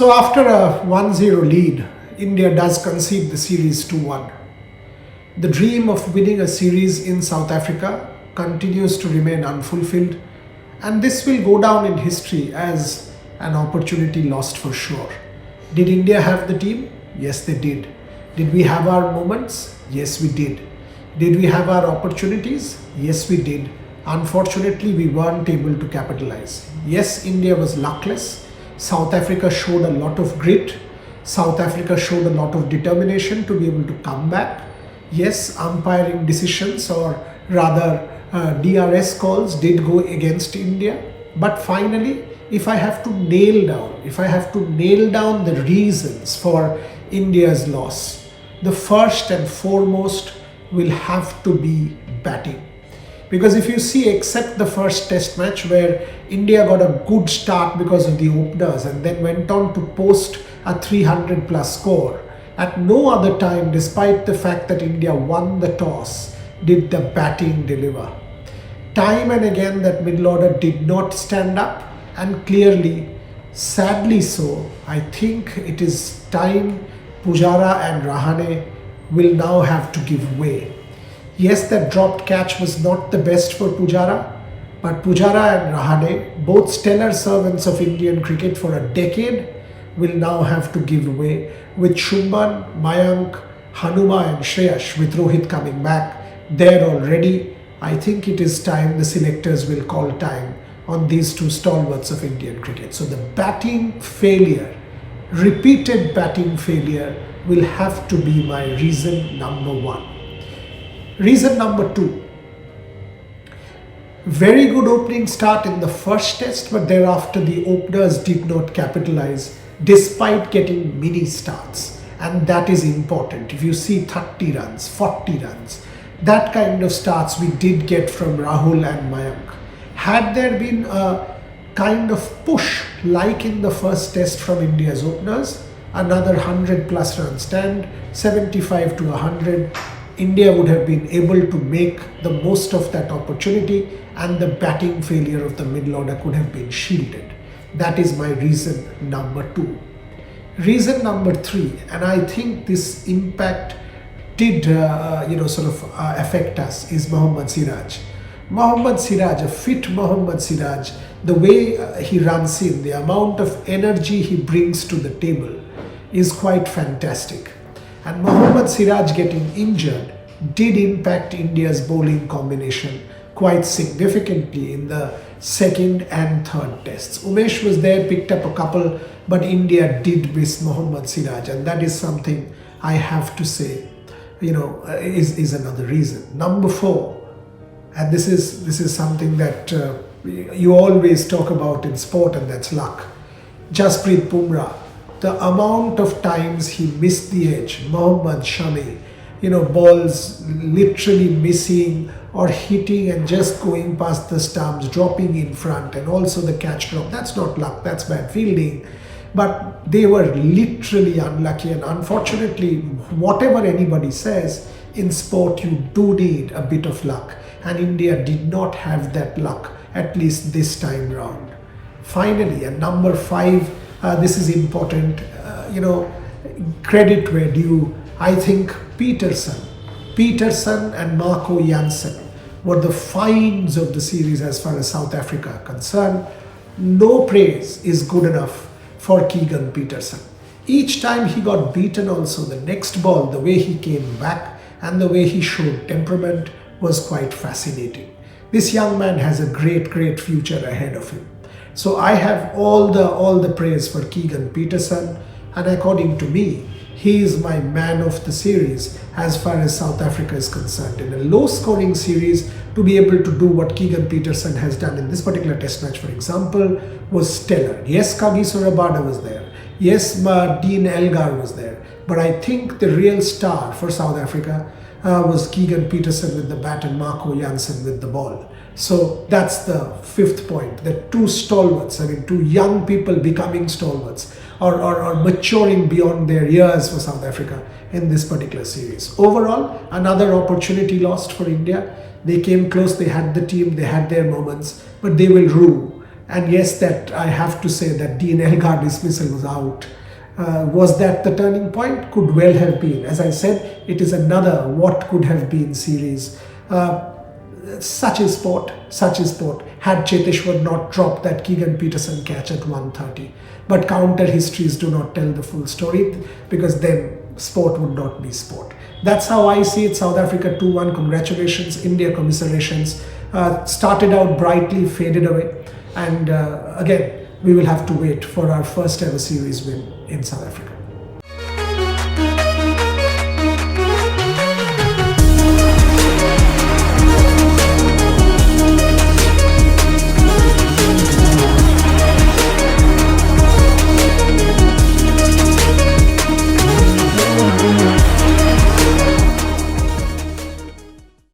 So after a 1-0 lead, India does concede the series 2-1. The dream of winning a series in South Africa continues to remain unfulfilled, and this will go down in history as an opportunity lost for sure. Did India have the team? Yes, they did. Did we have our moments? Yes, we did. Did we have our opportunities? Yes, we did. Unfortunately, we weren't able to capitalize. Yes, India was luckless. South Africa showed a lot of grit. South Africa showed a lot of determination to be able to come back. Yes, umpiring decisions, or rather DRS calls, did go against India. But finally, if I have to nail down the reasons for India's loss, the first and foremost will have to be batting. Because if you see, except the first test match where India got a good start because of the openers and then went on to post a 300 plus score, at no other time, despite the fact that India won the toss, did the batting deliver. Time and again that middle order did not stand up, and clearly, sadly so, I think it is time Pujara and Rahane will now have to give way. Yes, that dropped catch was not the best for Pujara, but Pujara and Rahane, both stellar servants of Indian cricket for a decade, will now have to give way. With Shubman, Mayank, Hanuma and Shreyas, with Rohit coming back there already, I think it is time the selectors will call time on these two stalwarts of Indian cricket. So the batting failure, repeated batting failure, will have to be my reason number one. Reason number two, very good opening start in the first test, but thereafter the openers did not capitalize despite getting mini starts, and that is important. If you see 30 runs, 40 runs, that kind of starts we did get from Rahul and Mayank. Had there been a kind of push like in the first test from India's openers, another 100 plus run stand, 75 to 100, India would have been able to make the most of that opportunity, and the batting failure of the middle order could have been shielded. That is my reason number two. Reason number three, and I think this impact did affect us, is Mohammad Siraj. Mohammad Siraj, a fit Mohammad Siraj, the way he runs in, the amount of energy he brings to the table is quite fantastic. And Mohammad Siraj getting injured did impact India's bowling combination quite significantly in the second and third tests. Umesh was there, picked up a couple, but India did miss Mohammad Siraj, and that is something I have to say, is another reason. Number four, and this is something that you always talk about in sport, and that's luck. Jasprit Bumrah, the amount of times he missed the edge, Mohammad Shami, balls literally missing or hitting and just going past the stumps, dropping in front, and also the catch drop. That's not luck, that's bad fielding. But they were literally unlucky, and unfortunately, whatever anybody says, in sport you do need a bit of luck, and India did not have that luck, at least this time round. Finally, and number five, this is important, credit where due. I think Peterson and Marco Jansen were the finds of the series as far as South Africa are concerned. No praise is good enough for Keegan Peterson. Each time he got beaten also, the next ball, the way he came back and the way he showed temperament was quite fascinating. This young man has a great future ahead of him. So I have all the praise for Keegan Peterson, and according to me, he is my man of the series as far as South Africa is concerned. In a low scoring series, to be able to do what Keegan Peterson has done in this particular test match, for example, was stellar. Yes, Kagiso Rabada was there. Yes, Dean Elgar was there. But I think the real star for South Africa was Keegan Peterson with the bat and Marco Jansen with the ball. So that's the fifth point. The two stalwarts, two young people becoming stalwarts or maturing beyond their years for South Africa in this particular series. Overall, another opportunity lost for India. They came close, they had the team, they had their moments, but they will rue And yes, that I have to say that Dean Elgar dismissal was out. Was that the turning point? Could well have been. As I said, it is another what could have been series. Such is sport, such is sport. Had Cheteshwar not dropped that Keegan Peterson catch at 130. But counter histories do not tell the full story, because then sport would not be sport. That's how I see it. South Africa 2-1. Congratulations, India, commiserations. Started out brightly, faded away. And again, we will have to wait for our first ever series win in South Africa.